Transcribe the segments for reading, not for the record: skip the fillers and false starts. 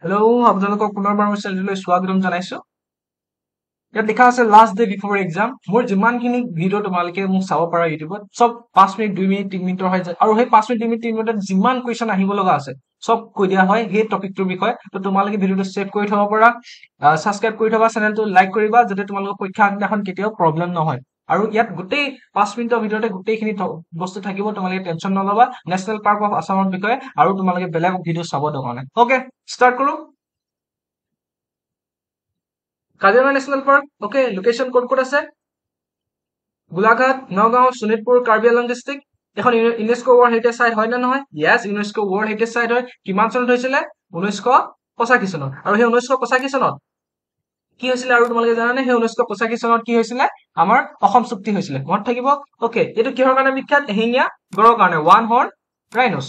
Hello' আপোনালোকক পুনৰবাৰ মোৰ চেনেললৈ স্বাগতম জনাইছো। ইয়াত লিখা আছে লাষ্ট ডে বিফৰ এক্সাম। মোৰ যিমানখিনি ভিডিঅ' তোমালোকে মোক চাব পাৰা ইউটিউবত চব 5 মিনিট 2 মিনিট 3 মিনিটৰ হয় আৰু সেই 5 মিনিট 2 মিনিট 3 মিনিটত যিমান কুৱেশ্যন আহিব লগা আছে চব কৈ দিয়া হয় সেই টপিকটোৰ বিষয়ে। তো তোমালোকে ভিডিঅ'টো ছেভ কৰি থব পাৰা, ছাবস্ক্ৰাইব কৰি থবা, চেনেলটো লাইক কৰিবা যাতে তোমালোকৰ পৰীক্ষা আগদিনাখন কেতিয়াও প্ৰব্লেম নহয়। আৰু ইয়াত গোটেই 5 মিনিটৰ ভিতৰতে গোটেইখিনি বস্তু থাকিব, তোমালোকে টেনশ্যন নলবা নেশ্যনেল পাৰ্ক অফ আছামৰ বিষয়ে আৰু তোমালোকে বেলেগ ভিডিঅ' চাব দৰকাৰ নাই। অকে, ষ্টাৰ্ট কৰো। Kaziranga national park, okay, location ক'ত ক'ত আছে? গোলাঘাট, নগাঁও, শোণিতপুৰ, কাৰ্বি আংলং ডিষ্ট্ৰিক্ট। এখন ইউনেস্কো ৱৰ্ল্ড হেৰিটেজ চাইট হয় নে নহয়? য়েছ, ইউনেস্কো ৱৰ্ল্ড হেৰিটেজ চাইট হয়। কিমান চনত হৈছিলে? 1985 চনত। আৰু সেই 1985 চনত কি হৈছিলে আৰু তোমালোকে জানানে? সেই 1985 চনত কি হৈছিলে? আমাৰ অসম চুক্তি হৈছিলে, মনত থাকিব। অকে, এইটো কিহৰ কাৰণে বিখ্যাত? এশিঙীয়া গড়ৰ কাৰণে, ওৱান হৰ্ন ৰাইন'ছ।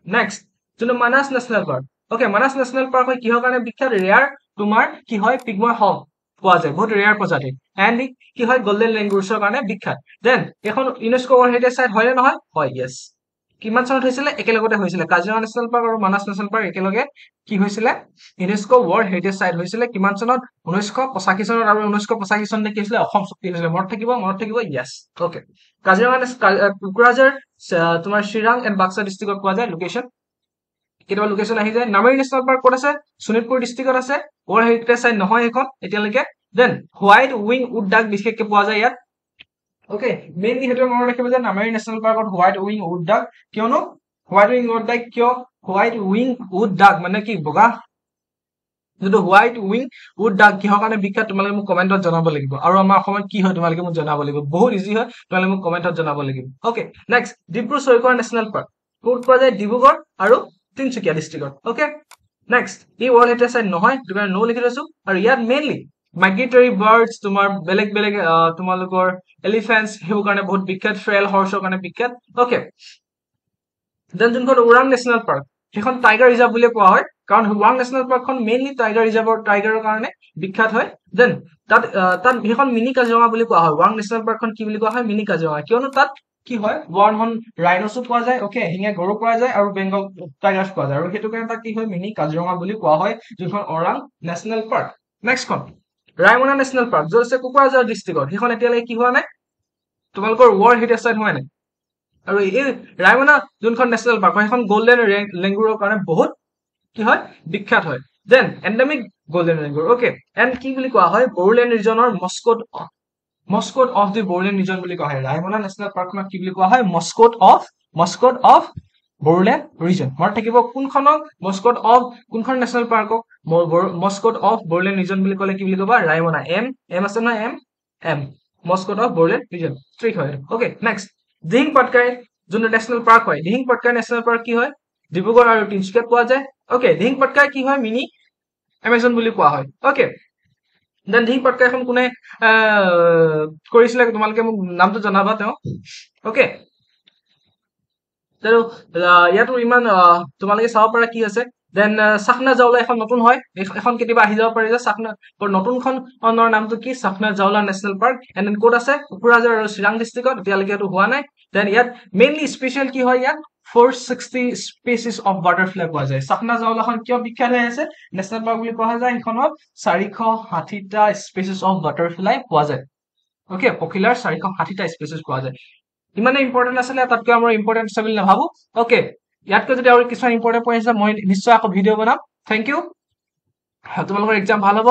নেক্সট, যোনটো Manas national park. Okay, Manas national park হয় কিহৰ কাৰণে বিখ্যাত? ৰেয়াৰ তোমাৰ কি হয়? পিগময় হগ পোৱা যায়, বহুত ৰেয়াৰ প্ৰজাতি। এণ্ড কি হয়? গল্ডেন লেংগুৰছৰ কাৰণে বিখ্যাত। দেন এখন ইউনেস্কো ৱৰ্ল্ড হেৰিটেজ চাইট হয় নে নহয়? হয়, য়েছ। কিমান চনত হৈছিলে? একেলগতে হৈছিলে। কাজিৰঙা নেশ্যনেল পাৰ্ক আৰু মানাস নেশ্যনেল পাৰ্ক একেলগে কি হৈছিলে? ইউনেস্কো ৱৰ্ল্ড হেৰিটেজ চাইট হৈছিলে কিমান চনত? 1985 চনত। আৰু 1985 চনতে কি হৈছিলে? অসম চুক্তি হৈছিলে। মনত থাকিব, য়েছ। অকে, কাজিৰঙা কোকৰাঝাৰ তোমাৰ চিৰাং এণ্ড বাক্সা ডিষ্ট্ৰিক্টত পোৱা যায়। লোকেশ্যন কেতিয়াবা লোকেশ্যন আহি যায়। নামেৰি নেশ্যনেল পাৰ্ক ক'ত আছে? শোণিতপুৰ ডিষ্ট্ৰিক্টত আছে। ৱৰ্ল্ড হেৰিটেজ চাইট নহয় সেইখন এতিয়ালৈকে। দেন হোৱাইট উইং উড ডাক বিশেষকে পোৱা যায় ইয়াত। অকে, মেইনলি সেইটোৱে মনত ৰাখিব যে নামেৰি নেশ্যনেল পাৰ্কত হোৱাইট উইং উড ডাক, কিয়নো হোৱাইট উইং উড ডাক কিয়? হোৱাইট উইং উড ডাক মানে কি? বগা যোনটো হোৱাইট উইং উড ডাক কিহৰ কাৰণে বিখ্যাত তোমালোকে মোক কমেণ্টত জনাব লাগিব। আৰু আমাৰ অসমত কি হয় তোমালোকে মোক জনাব লাগিব। বহুত ইজি হয়, তোমালোকে মোক কমেণ্টত জনাব লাগিব। Okay, next, Dibru Saikhowa national park ক'ত পোৱা যায়? ডিব্ৰুগড় আৰু তিনচুকীয়া ডিষ্ট্ৰিক্টত। অকে, নেক্সট, ই ৱৰ্ল্ড হেৰিটেজ চাইট নহয়, সেইটো কাৰণে ন লিখি থৈছো। আৰু ইয়াত মেইনলি মাইগ্ৰেটৰী বাৰ্ডছ, তোমাৰ বেলেগ বেলেগ তোমালোকৰ এলিফেণ্টছ, সেইবোৰ কাৰণে বহুত বিখ্যাত। ফ্ৰেল হৰ্চৰ কাৰণে বিখ্যাত। অকে, দেন যোনখন ওৰাং নেশ্যনেল পাৰ্ক সেইখন টাইগাৰ ৰিজাৰ্ভ বুলি কোৱা হয়, কাৰণ ওৰাং নেশ্যনেল পাৰ্কখন মেইনলি টাইগাৰৰ কাৰণে বিখ্যাত হয়। দেন তাত সেইখন মিনি কাজিৰঙা বুলি কোৱা হয়। ওৰাং নেশ্যনেল পাৰ্কখন কি বুলি কোৱা হয়? মিনি কাজিৰঙা, কিয়নো তাত কি হয়? ওৱান হৰ্ন ৰাইন'ছো পোৱা যায়, অকে, এশিঙীয়া গড়ো পোৱা যায় আৰু বেংগল টাইগাৰ্ছ পোৱা যায়, আৰু সেইটো কাৰণে তাক কি হয়? মিনি কাজিৰঙা বুলি কোৱা হয়, যোনখন ওৰাং নেশ্যনেল পাৰ্ক। নেক্সটখন ৰায়মনা নেশ্যনেল পাৰ্ক, য'ত আছে কোকৰাঝাৰ ডিষ্ট্ৰিক্টত। সেইখন এতিয়ালৈকে কি হোৱা নাই? তোমালোকৰ ৱৰ্ল্ড হেৰিটেজ চাইট হোৱা নাই। আৰু এই ৰায়মনা যোনখন নেশ্যনেল পাৰ্ক হয় সেইখন গল্ডেন লেংগুৰৰ কাৰণে বহুত কি হয়? বিখ্যাত হয়। Then endemic golden langur, okay, and কি বুলি কোৱা হয়? বড়োলেণ্ড ৰিজনৰ mascot of the Bodoland region বুলি কোৱা হয়। ৰায়মনা নেশ্যনেল পাৰ্কখনক কি বুলি কোৱা হয়? Mascot of Bodoland region. মনত থাকিব কোনখনক? কোনখন নেশ্যনেল পাৰ্কক মস্কট অফ বড়োলেণ্ড ৰিজন বুলি ক'লে কি বুলি ক'বা? ৰায়মনা। এম আছে নহয়, এম মস্কট অফ বড়োলেণ্ড ৰিজন ষ্ট্ৰিট হয়। অকে, নেক্সট, দিহিং পাটকাই যোনটো নেশ্যনেল পাৰ্ক হয়। দিহিং পাটকাই নেশ্যনেল পাৰ্ক কি হয়? ডিব্ৰুগড় আৰু তিনচুকীয়াত পোৱা যায়। অকে, দিহিং পাটকাই কি হয়? মিনি এমাজন বুলি কোৱা হয়। অকে, দেন দিহিং পাটকাইখন কোনে কৰিছিলে? তোমালোকে মোক নামটো জনাবা তেওঁ। অকে, ইয়াতো ইমান তোমালোকে চাব পাৰা কি আছে। দেন চাখনা জাওলা এখন নতুন হয়, এখন কেতিয়াবা আহি যাব পাৰে যে নতুনখনৰ নামটো কি? চাখনা জাওলা নেশ্যনেল পাৰ্ক। এণ্ড দেন ক'ত আছে? কোকৰাঝাৰ আৰু চিৰাং ডিষ্ট্ৰিক্টত, এতিয়ালৈকে এইটো হোৱা নাই। দেন ইয়াত মেইনলি স্পেচিয়েল কি হয়? ইয়াত 460 স্পেচিছ অফ বাটাৰফ্লাই পোৱা যায়। চাখনা জাওলাখন কিয় বিখ্যাত হৈ আছে নেশ্যনেল পাৰ্ক বুলি কোৱা যায়? সেইখনত 460টা স্পেচিছ অফ বাটাৰফ্লাই পোৱা যায়। অকে, পখিলাৰ 460টা স্পেচিছ পোৱা যায়। ইমানে ইম্পৰ্টেণ্ট আছিলে, তাতকৈ আমাৰ ইম্পৰ্টেণ্ট আছে বুলি নাভাবো। অকে, ইয়াতকৈ যদি আৰু কিছুমান ইম্পৰ্টেণ্ট পইণ্ট আছে মই নিশ্চয় আকৌ ভিডিঅ' বনাম। থেংক ইউ, তোমালোকৰ এক্সাম ভাল হ'ব।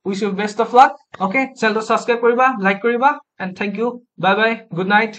Wish you best of luck. Okay, চেনেলটো ছাবস্ক্ৰাইব কৰিবা, লাইক কৰিবা, and thank you, bye bye, good night.